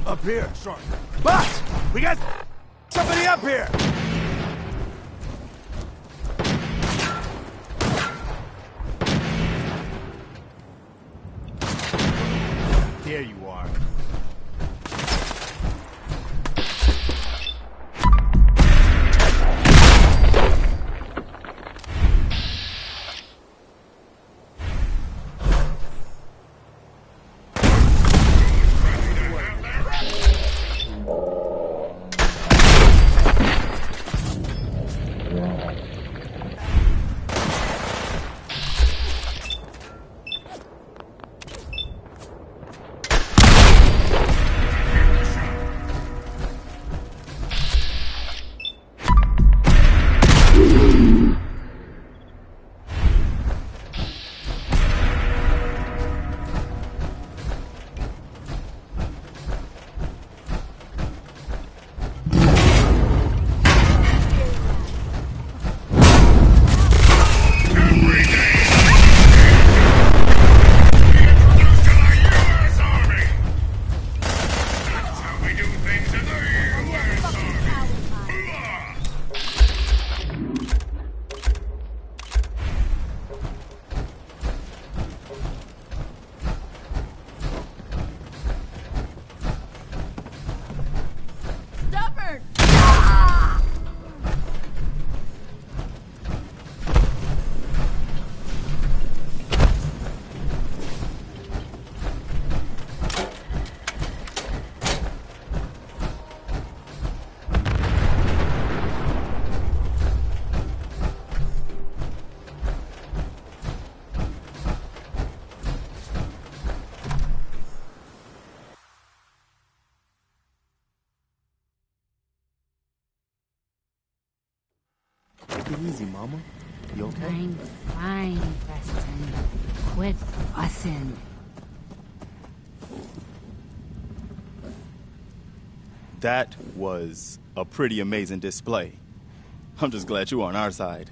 Up here, sure. But we got somebody up here. There you are. Take it easy, Mama. You okay? I'm fine, Preston. Quit fussing. That was a pretty amazing display. I'm just glad you were on our side.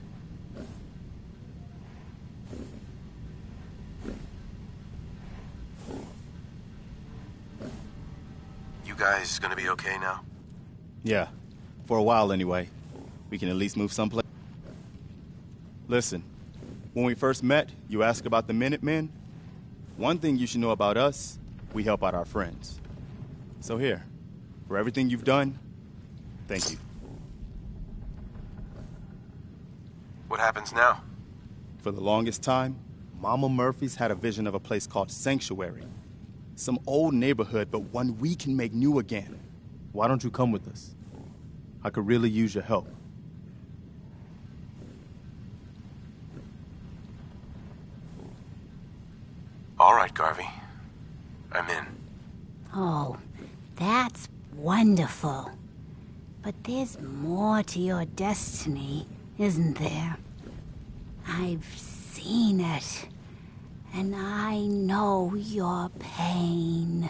You guys gonna be okay now? Yeah, for a while anyway. We can at least move someplace. Listen, when we first met, you asked about the Minutemen. One thing you should know about us, we help out our friends. So here, for everything you've done, thank you. What happens now? For the longest time, Mama Murphy's had a vision of a place called Sanctuary. Some old neighborhood, but one we can make new again. Why don't you come with us? I could really use your help. All right, Garvey. I'm in. Oh, that's wonderful. But there's more to your destiny, isn't there? I've seen it, and I know your pain.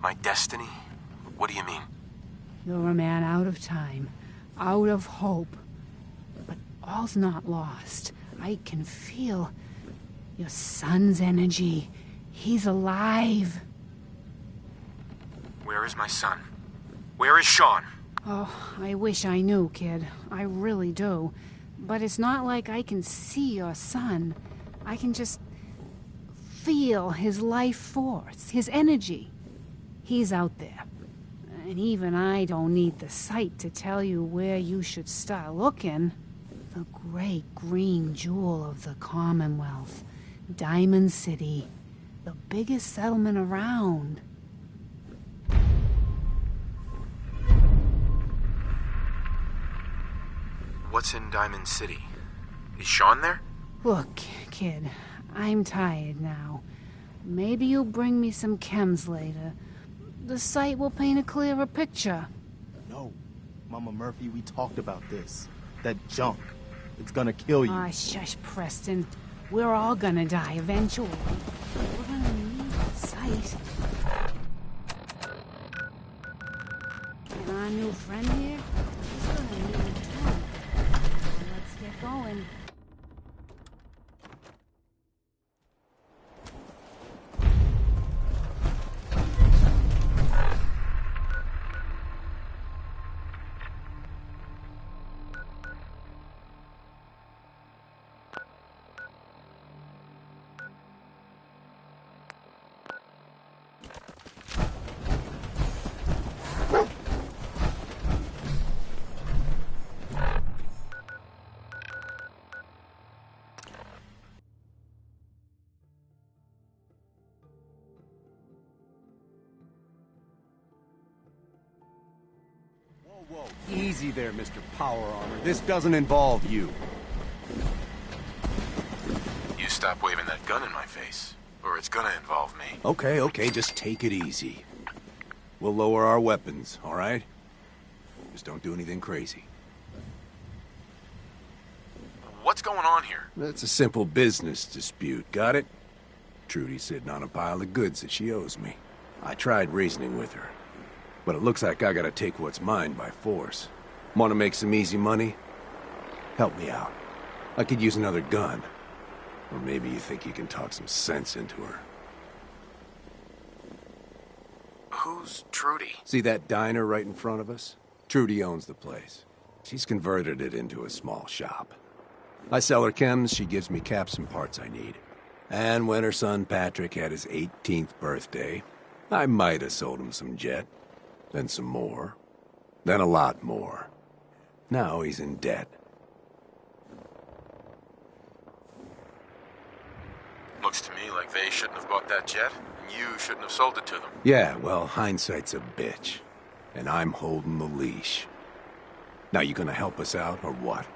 My destiny? What do you mean? You're a man out of time, out of hope. But all's not lost. I can feel your son's energy. He's alive. Where is my son? Where is Sean? Oh, I wish I knew, kid. I really do. But it's not like I can see your son. I can just feel his life force, his energy. He's out there. And even I don't need the sight to tell you where you should start looking. The great green jewel of the Commonwealth. Diamond City. The biggest settlement around. What's in Diamond City? Is Sean there? Look, kid, I'm tired now. Maybe you'll bring me some chems later. The sight will paint a clearer picture. No, Mama Murphy, we talked about this. That junk. It's gonna kill you. Ah, shush, Preston. We're all gonna die eventually. We're gonna need the sight. And our new friend here, he's gonna need it too. So let's get going. Whoa, easy there, Mr. Power Armor. This doesn't involve you. You stop waving that gun in my face, or it's gonna involve me. Okay, just take it easy. We'll lower our weapons, all right? Just don't do anything crazy. What's going on here? It's a simple business dispute, got it? Trudy's sitting on a pile of goods that she owes me. I tried reasoning with her, but it looks like I gotta take what's mine by force. Want to make some easy money? Help me out. I could use another gun. Or maybe you think you can talk some sense into her. Who's Trudy? See that diner right in front of us? Trudy owns the place. She's converted it into a small shop. I sell her chems, she gives me caps and parts I need. And when her son Patrick had his 18th birthday, I might have sold him some jet. Then some more. Then a lot more. Now he's in debt. Looks to me like they shouldn't have bought that jet, and you shouldn't have sold it to them. Yeah, well, hindsight's a bitch. And I'm holding the leash. Now, you gonna help us out, or what?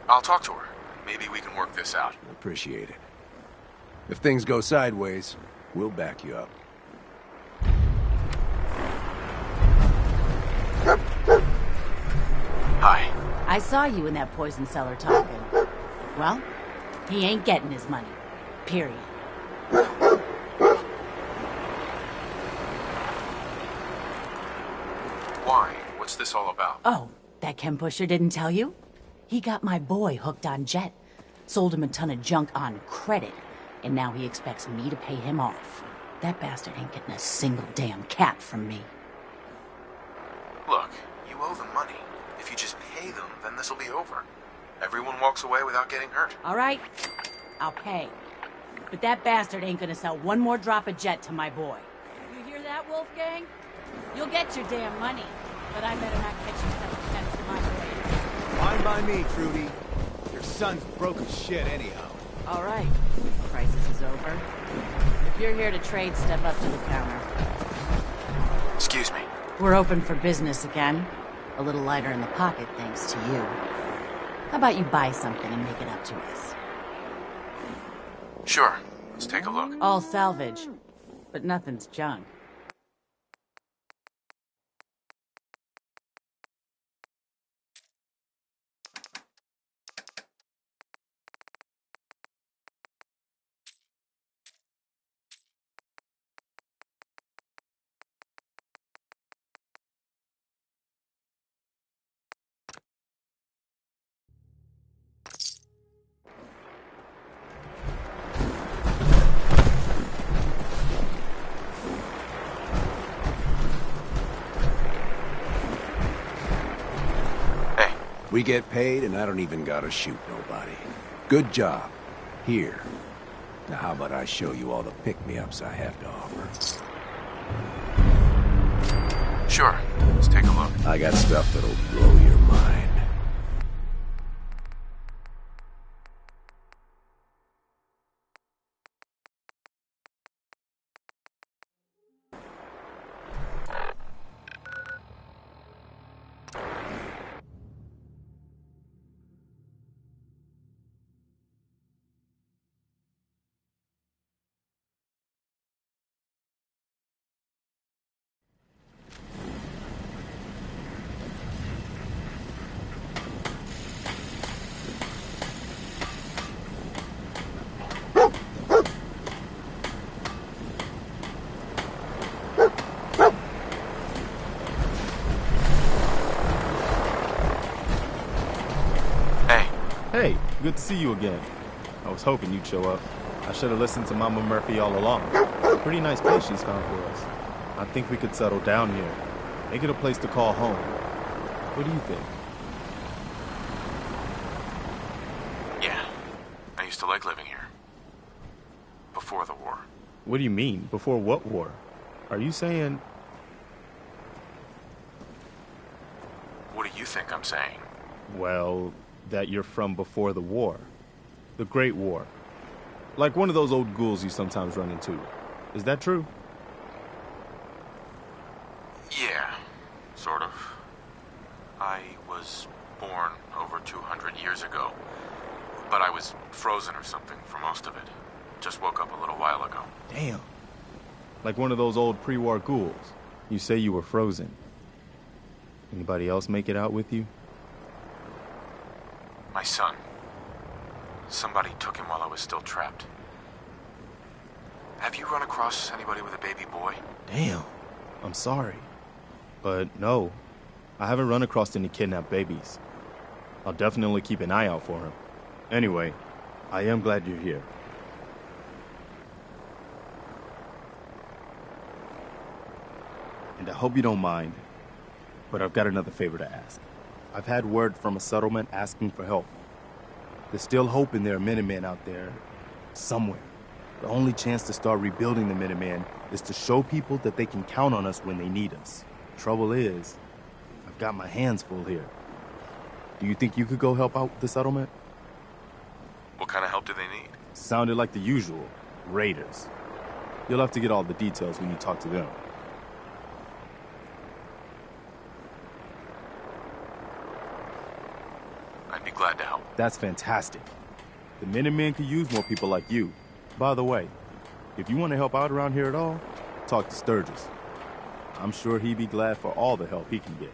I'll talk to her. Maybe we can work this out. Appreciate it. If things go sideways, we'll back you up. Hi. I saw you in that poison cellar talking. Well, he ain't getting his money. Period. Why? What's this all about? Oh, that chem pusher didn't tell you? He got my boy hooked on Jet. Sold him a ton of junk on credit. And now he expects me to pay him off. That bastard ain't getting a single damn cat from me. Look, you owe them money. If you just pay them, then this'll be over. Everyone walks away without getting hurt. All right, I'll pay. But that bastard ain't gonna sell one more drop of Jet to my boy. You hear that, Wolfgang? You'll get your damn money. But I better not catch you selling Jets to my boy. Fine by me, Trudy. Your son's broke as shit anyhow. All right. Crisis is over. If you're here to trade, step up to the counter. Excuse me. We're open for business again. A little lighter in the pocket, thanks to you. How about you buy something and make it up to us? Sure. Let's take a look. All salvage, but nothing's junk. We get paid, and I don't even gotta shoot nobody. Good job. Here. Now how about I show you all the pick-me-ups I have to offer? Sure. Let's take a look. I got stuff that'll blow your mind. Good to see you again. I was hoping you'd show up. I should have listened to Mama Murphy all along. Pretty nice place she's found for us. I think we could settle down here. Make it a place to call home. What do you think? Yeah. I used to like living here. Before the war. What do you mean? Before what war? Are you saying... What do you think I'm saying? Well, that you're from before the war. The Great War. Like one of those old ghouls you sometimes run into. Is that true? Yeah, sort of. I was born over 200 years ago, but I was frozen or something for most of it. Just woke up a little while ago. Damn. Like one of those old pre-war ghouls. You say you were frozen. Anybody else make it out with you? My son. Somebody took him while I was still trapped. Have you run across anybody with a baby boy? Damn. I'm sorry. But no, I haven't run across any kidnapped babies. I'll definitely keep an eye out for him. Anyway, I am glad you're here. And I hope you don't mind, but I've got another favor to ask. I've had word from a settlement asking for help. They're still hoping there are Minutemen out there somewhere. The only chance to start rebuilding the Minutemen is to show people that they can count on us when they need us. Trouble is, I've got my hands full here. Do you think you could go help out the settlement? What kind of help do they need? Sounded like the usual. Raiders. You'll have to get all the details when you talk to them. I'd be glad to help. That's fantastic. The Minutemen could use more people like you. By the way, if you want to help out around here at all, talk to Sturgis. I'm sure he'd be glad for all the help he can get.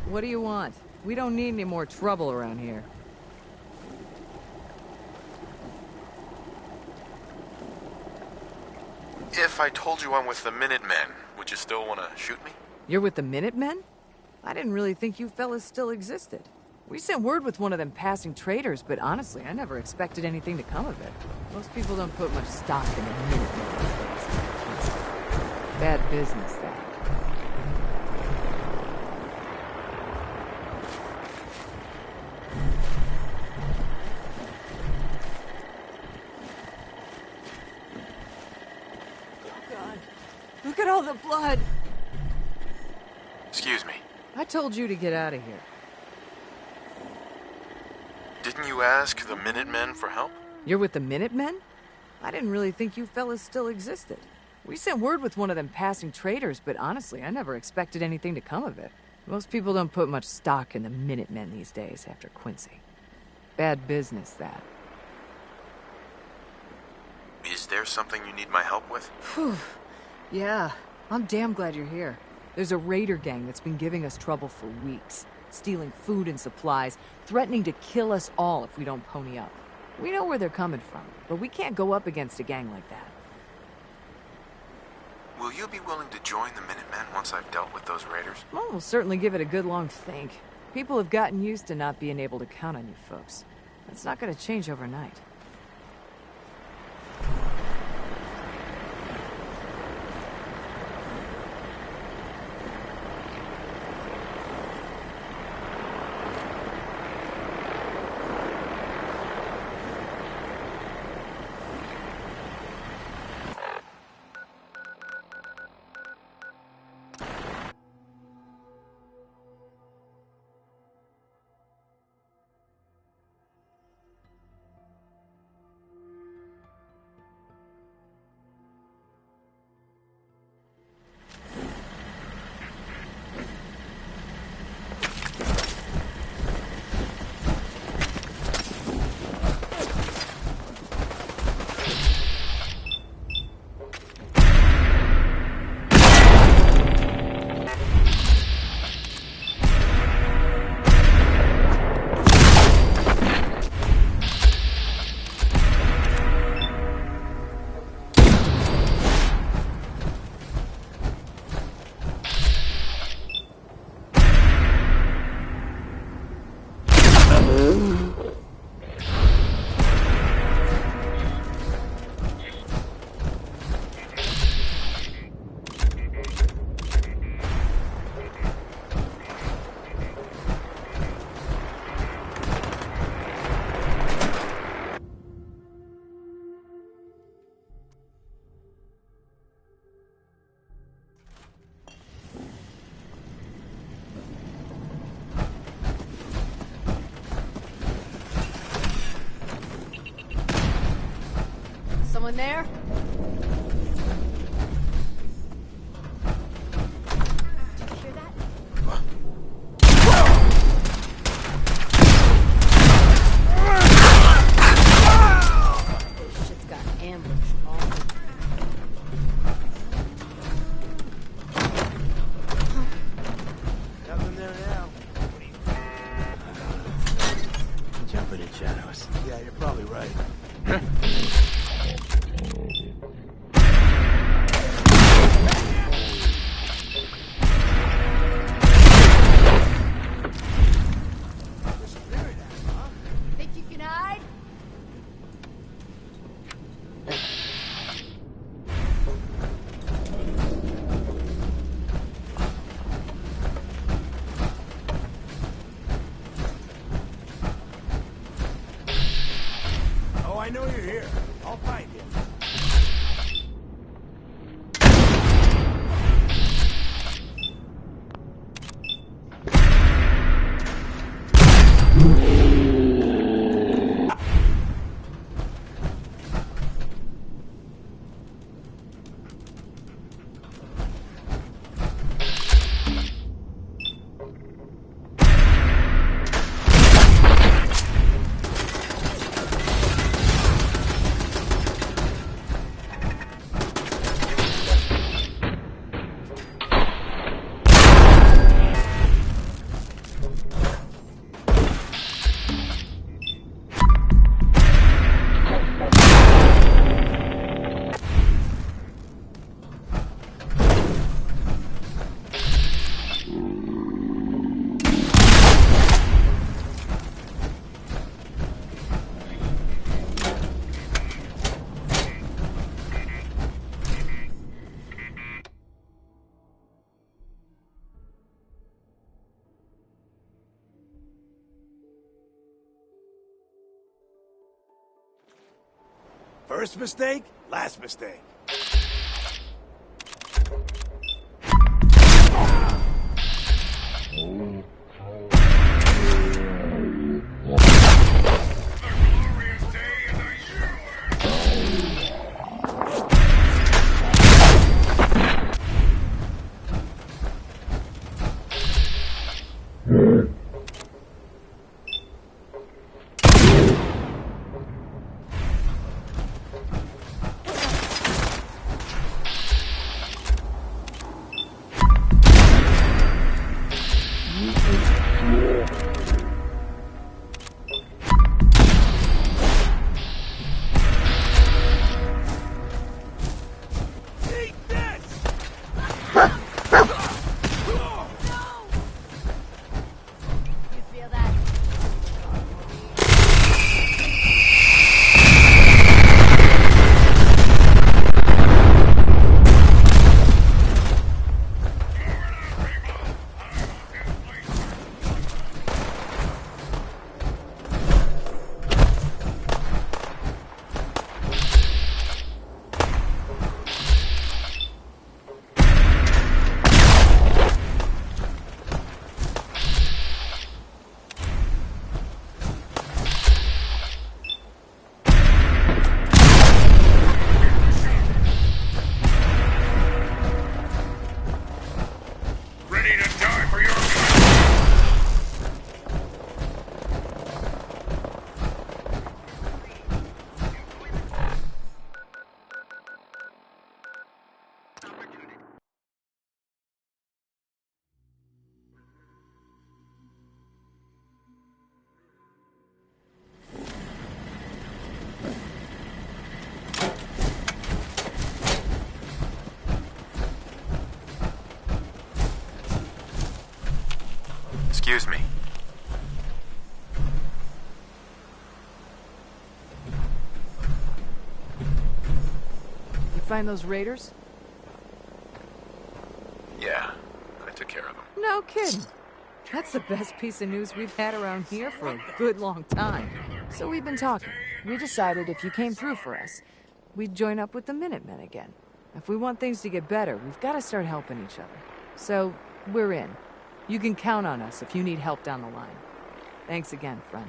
What do you want? We don't need any more trouble around here. If I told you I'm with the Minutemen, would you still want to shoot me? You're with the Minutemen? I didn't really think you fellas still existed. We sent word with one of them passing traders, but honestly, I never expected anything to come of it. Most people don't put much stock in the Minutemen these days. Bad business, that. Look at all the blood! Excuse me. I told you to get out of here. Didn't you ask the Minutemen for help? You're with the Minutemen? I didn't really think you fellas still existed. We sent word with one of them passing traders, but honestly, I never expected anything to come of it. Most people don't put much stock in the Minutemen these days after Quincy. Bad business, that. Is there something you need my help with? Phew. Yeah, I'm damn glad you're here. There's a raider gang that's been giving us trouble for weeks. Stealing food and supplies, threatening to kill us all if we don't pony up. We know where they're coming from, but we can't go up against a gang like that. Will you be willing to join the Minutemen once I've dealt with those raiders? Well, we'll certainly give it a good long think. People have gotten used to not being able to count on you folks. That's not going to change overnight. Someone there? Did you hear that? This shit's got ambushed all over. Nothing there now. Jumping in shadows. Yeah, you're probably right. Think you can hide? Oh, I know you're here. I'll find you. First mistake, last mistake. Excuse me. You find those raiders? Yeah, I took care of them. No kidding. That's the best piece of news we've had around here for a good long time. So we've been talking. We decided if you came through for us, we'd join up with the Minutemen again. If we want things to get better, we've got to start helping each other. So, we're in. You can count on us if you need help down the line. Thanks again, friend.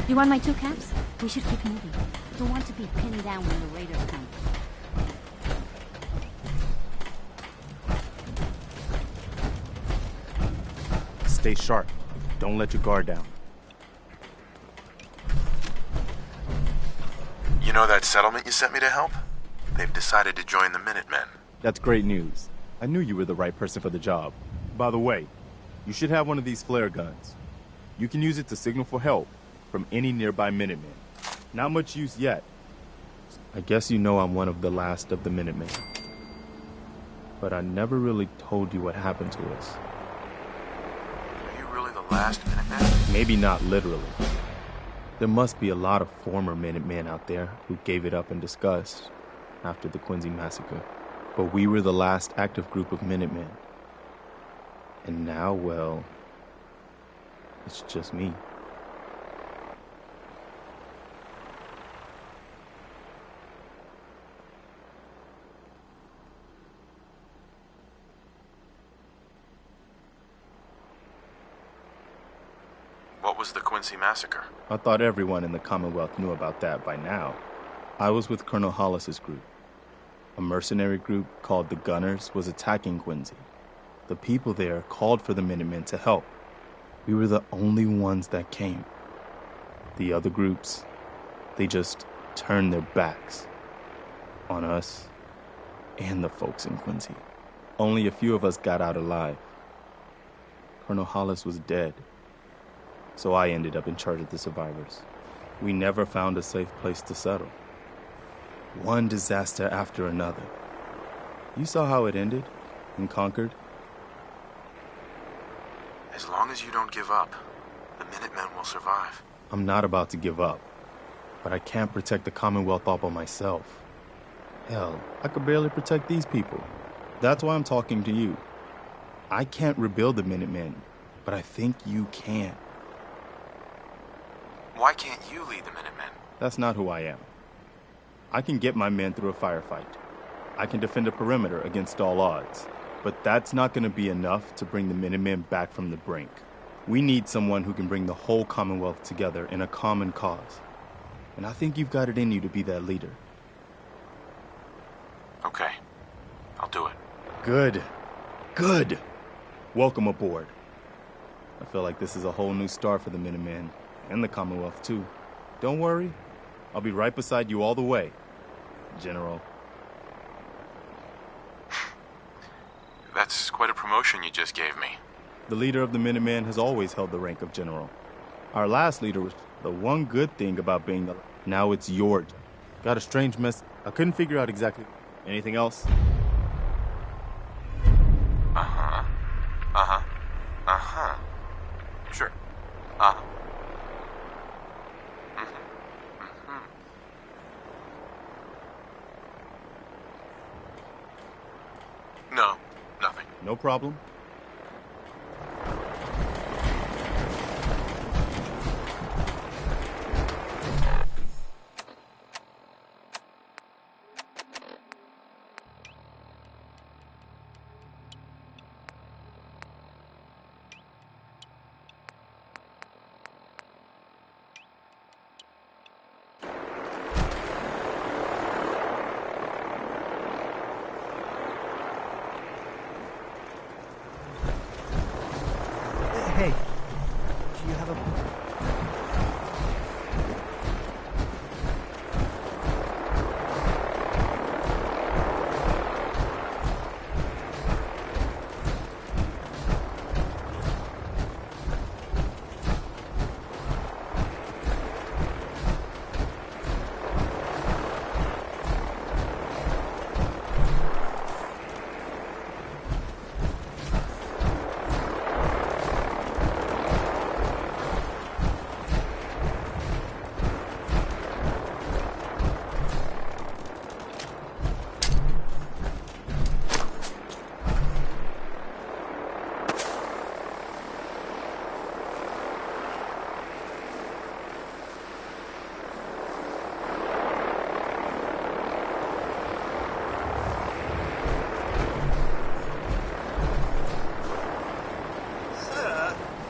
You want my 2 caps? We should keep moving. Don't want to be pinned down when the raiders come. Stay sharp. Don't let your guard down. You know that settlement you sent me to help? They've decided to join the Minutemen. That's great news. I knew you were the right person for the job. By the way, you should have one of these flare guns. You can use it to signal for help from any nearby Minutemen. Not much use yet. I guess you know I'm one of the last of the Minutemen. But I never really told you what happened to us. Are you really the last Minutemen? Maybe not literally. There must be a lot of former Minutemen out there who gave it up in disgust after the Quincy massacre. But we were the last active group of Minutemen. And now, well, it's just me. What was the Quincy massacre? I thought everyone in the Commonwealth knew about that by now. I was with Colonel Hollis's group. A mercenary group called the Gunners was attacking Quincy. The people there called for the Minutemen to help. We were the only ones that came. The other groups, they just turned their backs on us and the folks in Quincy. Only a few of us got out alive. Colonel Hollis was dead, so I ended up in charge of the survivors. We never found a safe place to settle. One disaster after another. You saw how it ended in Concord? As long as you don't give up, the Minutemen will survive. I'm not about to give up, but I can't protect the Commonwealth all by myself. Hell, I could barely protect these people. That's why I'm talking to you. I can't rebuild the Minutemen, but I think you can. Why can't you lead the Minutemen? That's not who I am. I can get my men through a firefight. I can defend a perimeter against all odds. But that's not going to be enough to bring the Minutemen back from the brink. We need someone who can bring the whole Commonwealth together in a common cause. And I think you've got it in you to be that leader. Okay. I'll do it. Good. Good. Welcome aboard. I feel like this is a whole new start for the Minutemen, and the Commonwealth, too. Don't worry. I'll be right beside you all the way, General. That's quite a promotion you just gave me. The leader of the Minutemen has always held the rank of general. Our last leader was the one good thing about being the... Now it's your... Got a strange mess. I couldn't figure out exactly... Anything else? Uh-huh. Uh-huh. Uh-huh. Sure. Uh-huh. No, nothing. No problem. Hey, do you have a...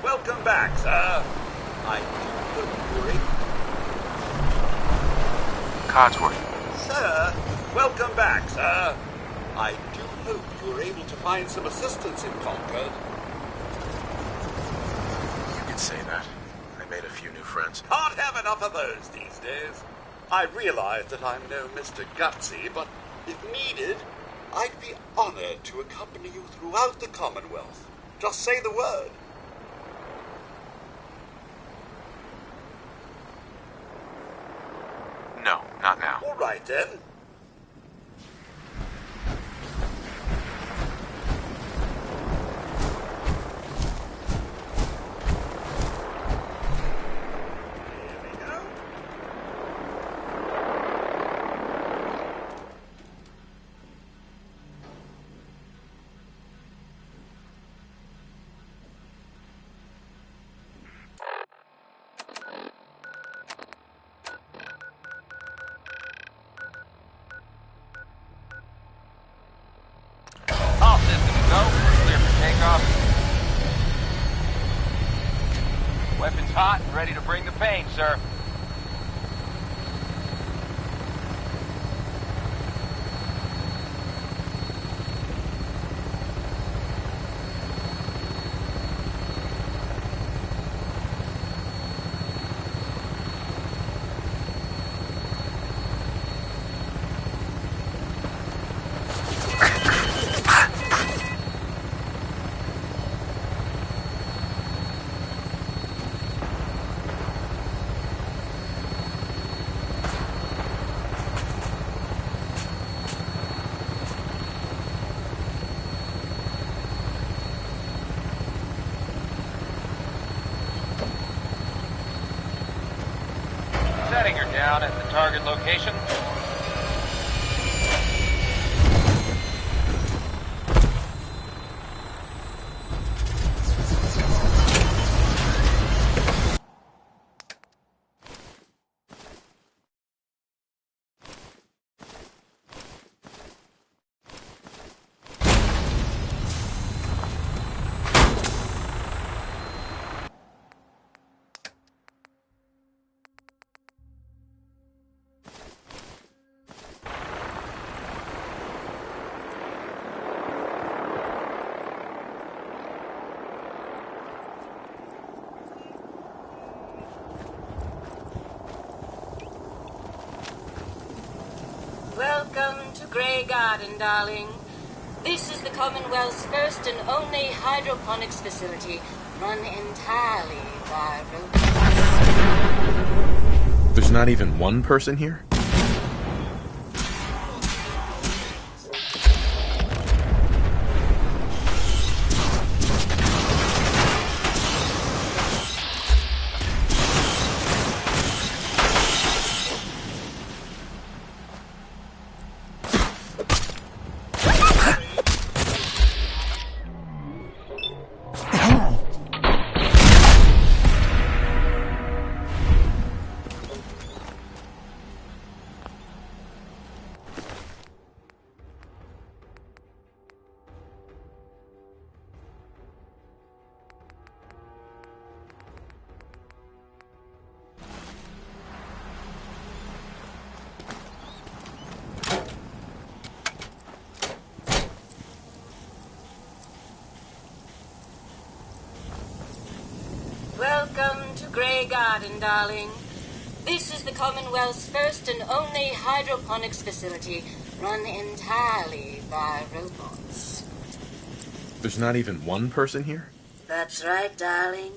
Welcome back, sir. I do hope you're able... Codsworth. Sir, welcome back, sir. I do hope you were able to find some assistance in Concord. You can say that. I made a few new friends. Can't have enough of those these days. I realize that I'm no Mr. Gutsy, but if needed, I'd be honored to accompany you throughout the Commonwealth. Just say the word. No, not now. All right, then. Here we go. All systems go. Clear for takeoff. Weapons hot and ready to bring the pain, sir. down at the target location. Welcome to Grey Garden, darling. This is the Commonwealth's first and only hydroponics facility, run entirely by robots. There's not even one person here? Welcome to Grey Garden, darling. This is the Commonwealth's first and only hydroponics facility, run entirely by robots. There's not even one person here? That's right, darling.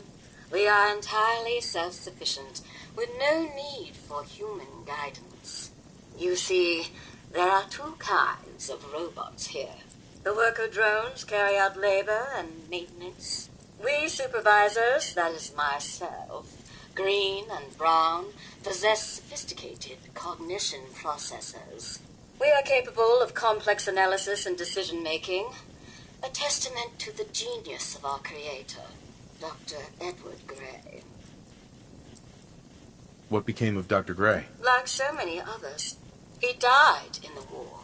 We are entirely self-sufficient, with no need for human guidance. You see, there are two kinds of robots here. The worker drones carry out labor and maintenance. We supervisors, that is myself, Green and Brown, possess sophisticated cognition processors. We are capable of complex analysis and decision-making, a testament to the genius of our creator, Dr. Edward Gray. What became of Dr. Gray? Like so many others, he died in the war.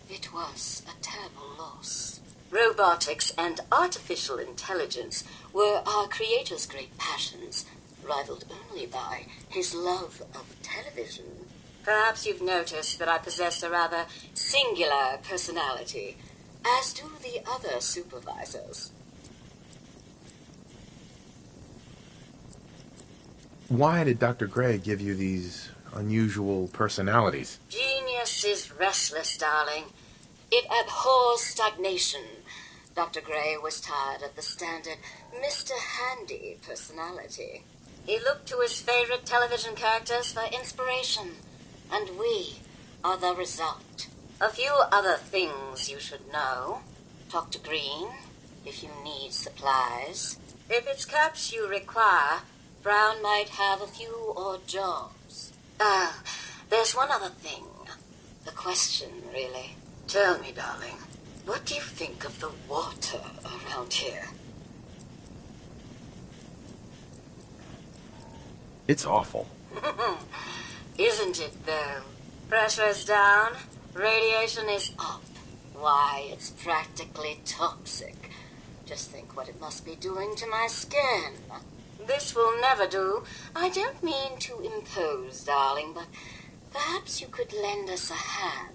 It was a terrible loss. Robotics and artificial intelligence were our creator's great passions, rivaled only by his love of television. Perhaps you've noticed that I possess a rather singular personality, as do the other supervisors. Why did Dr. Gray give you these unusual personalities? Genius is restless, darling. It abhors stagnation. Dr. Gray was tired of the standard Mr. Handy personality. He looked to his favorite television characters for inspiration, and we are the result. A few other things you should know. Talk to Green if you need supplies. If it's caps you require, Brown might have a few odd jobs. There's one other thing. A question, really. Tell me, darling, what do you think of the water around here? It's awful. Isn't it, though? Pressure's down, radiation is up. Why, it's practically toxic. Just think what it must be doing to my skin. This will never do. I don't mean to impose, darling, but perhaps you could lend us a hand.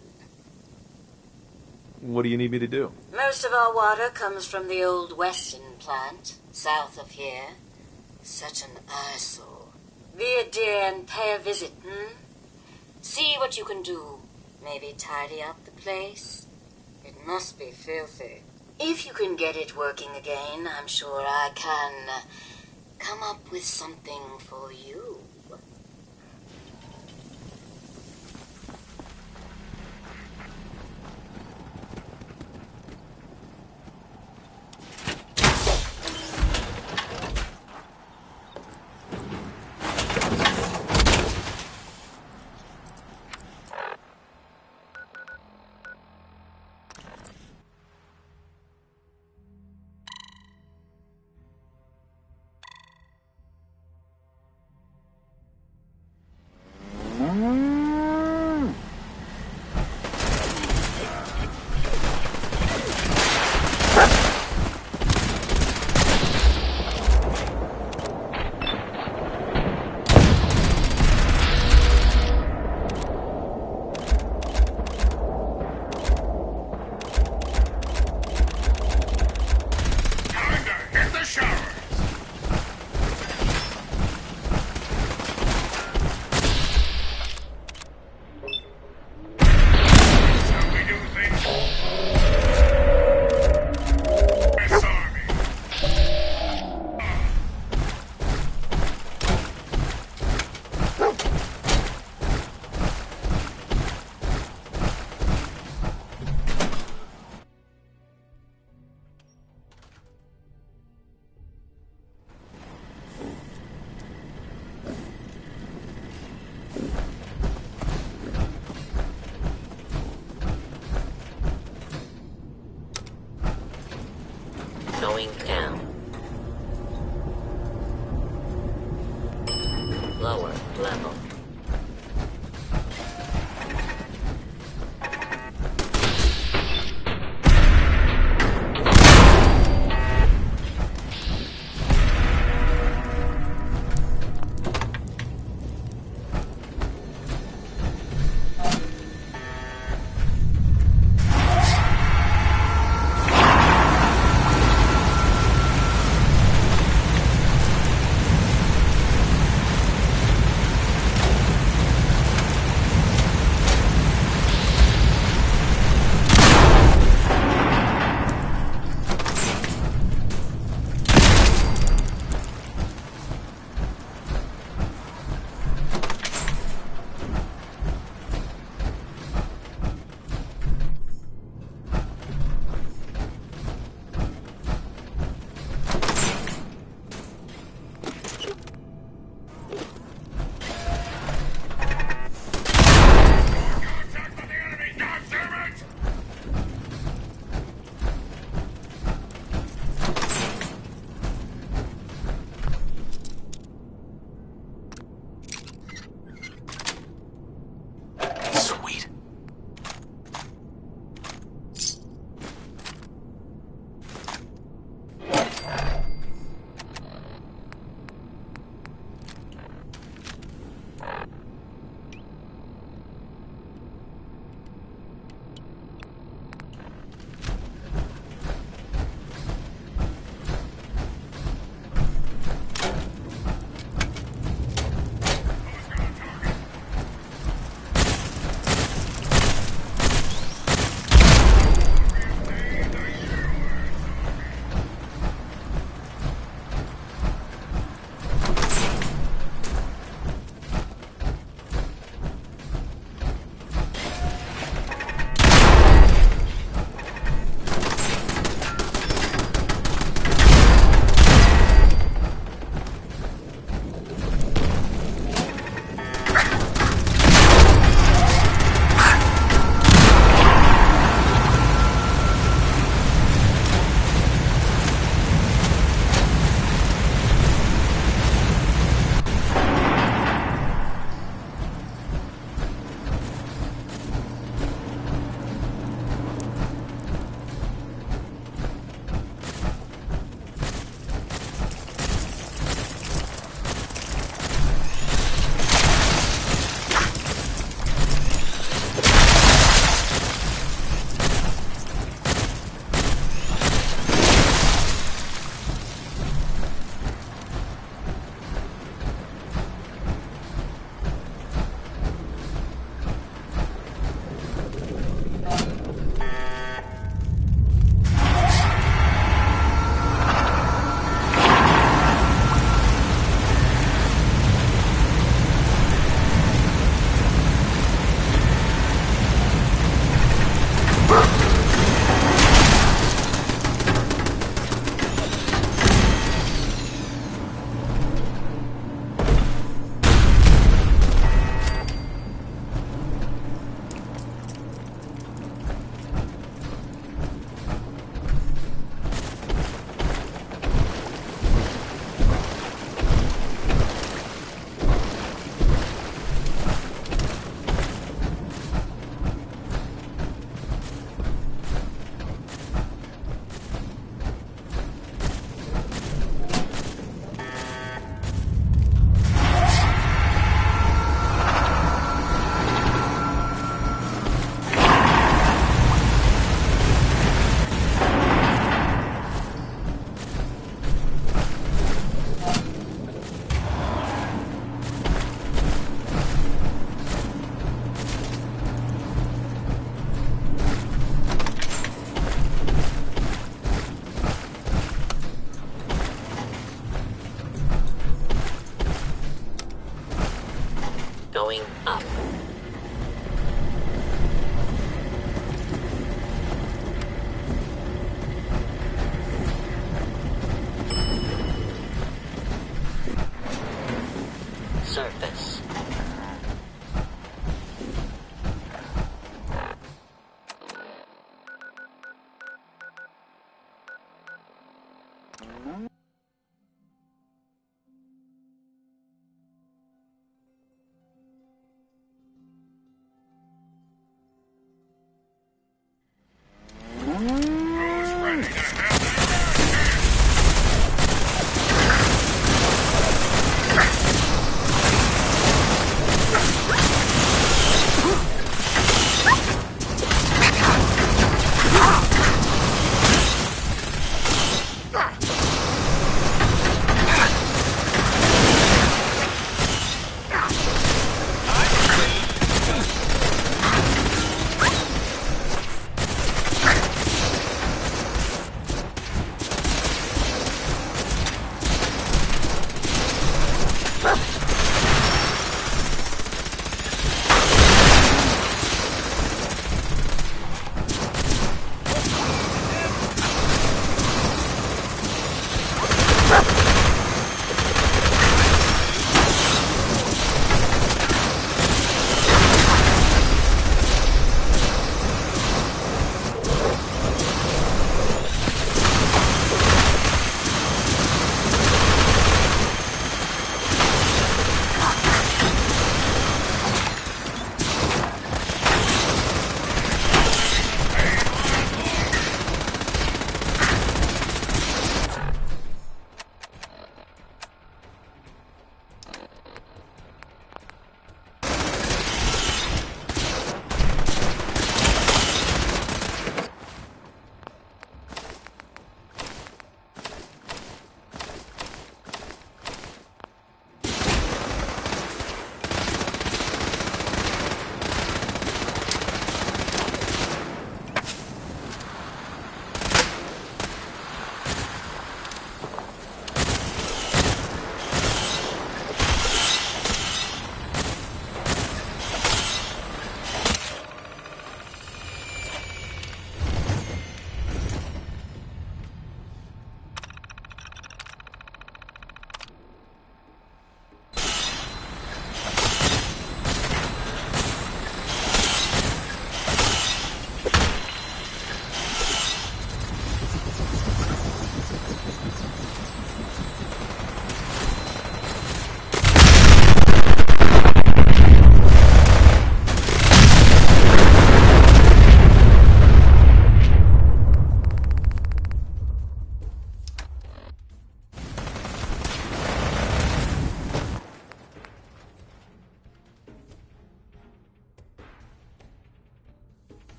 What do you need me to do? Most of our water comes from the old Weston plant, south of here. Such an eyesore. Be a dear and pay a visit, See what you can do. Maybe tidy up the place. It must be filthy. If you can get it working again, I'm sure I can come up with something for you.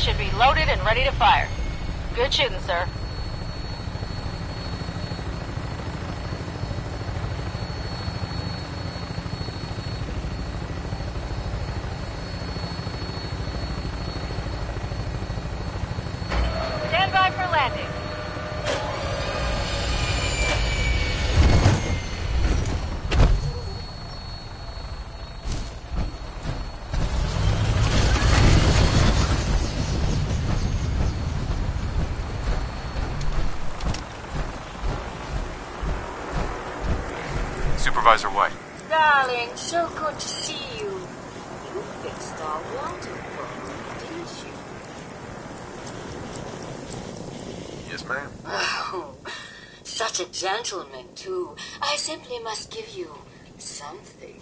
should be loaded and ready to fire. Good shooting, sir. Stand by for landing. Supervisor White, Darling, so good to see you. You fixed our water bottle, didn't you? Yes, ma'am. Oh, such a gentleman, too. I simply must give you something.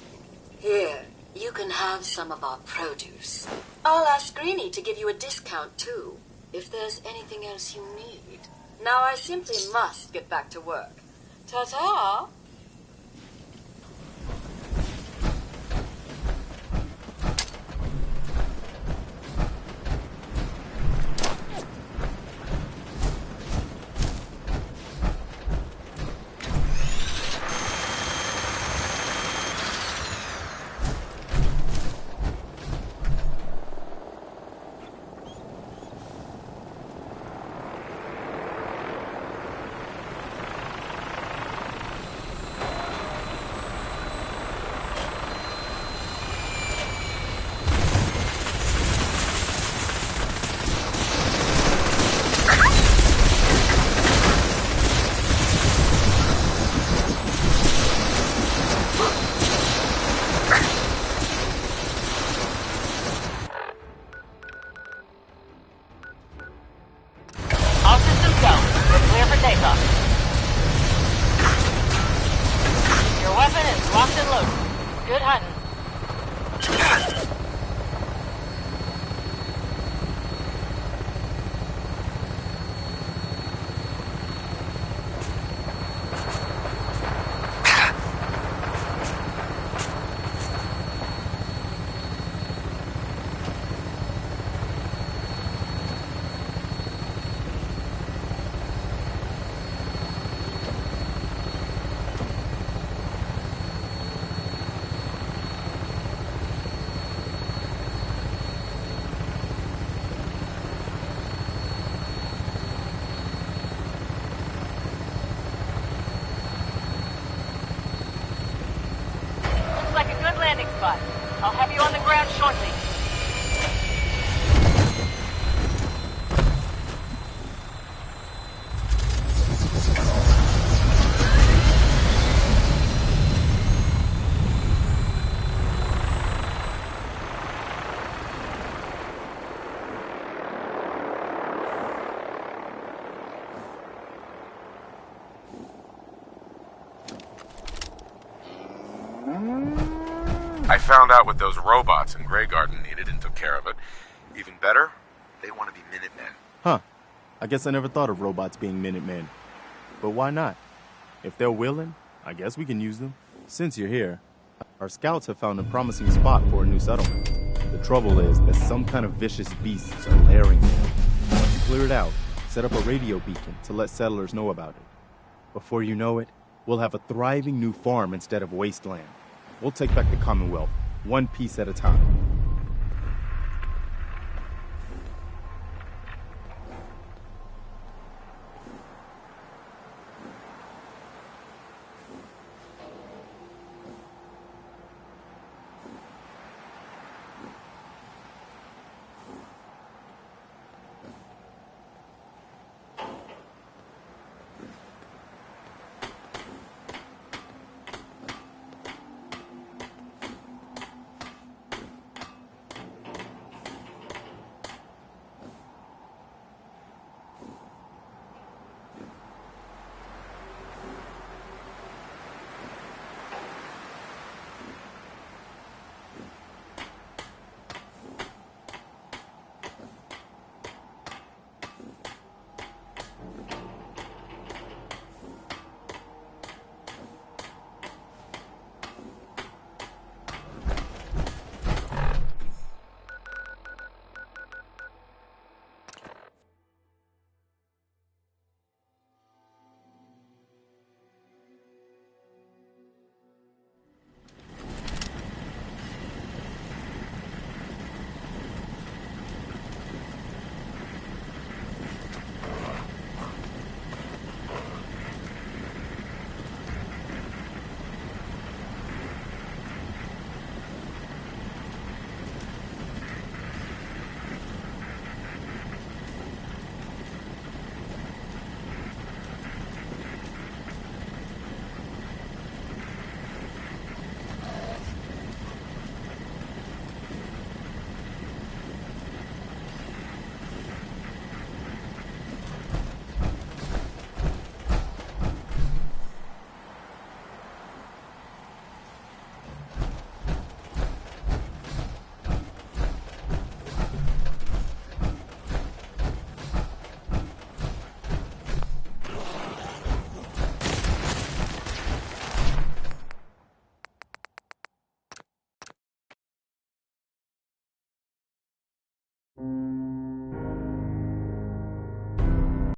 Here, you can have some of our produce. I'll ask Greenie to give you a discount, too, if there's anything else you need. Now I simply must get back to work. Ta-ta! All systems go. We're clear for takeoff. Your weapon is locked and loaded. Good hunting. Looks like a good landing spot. I'll have you on the ground shortly. I found out what those robots in Grey Garden needed and took care of it. Even better, they want to be Minutemen. Huh. I guess I never thought of robots being Minutemen. But why not? If they're willing, I guess we can use them. Since you're here, our scouts have found a promising spot for a new settlement. The trouble is that some kind of vicious beasts are lairing there. Once you clear it out, set up a radio beacon to let settlers know about it. Before you know it, we'll have a thriving new farm instead of wasteland. We'll take back the Commonwealth, one piece at a time.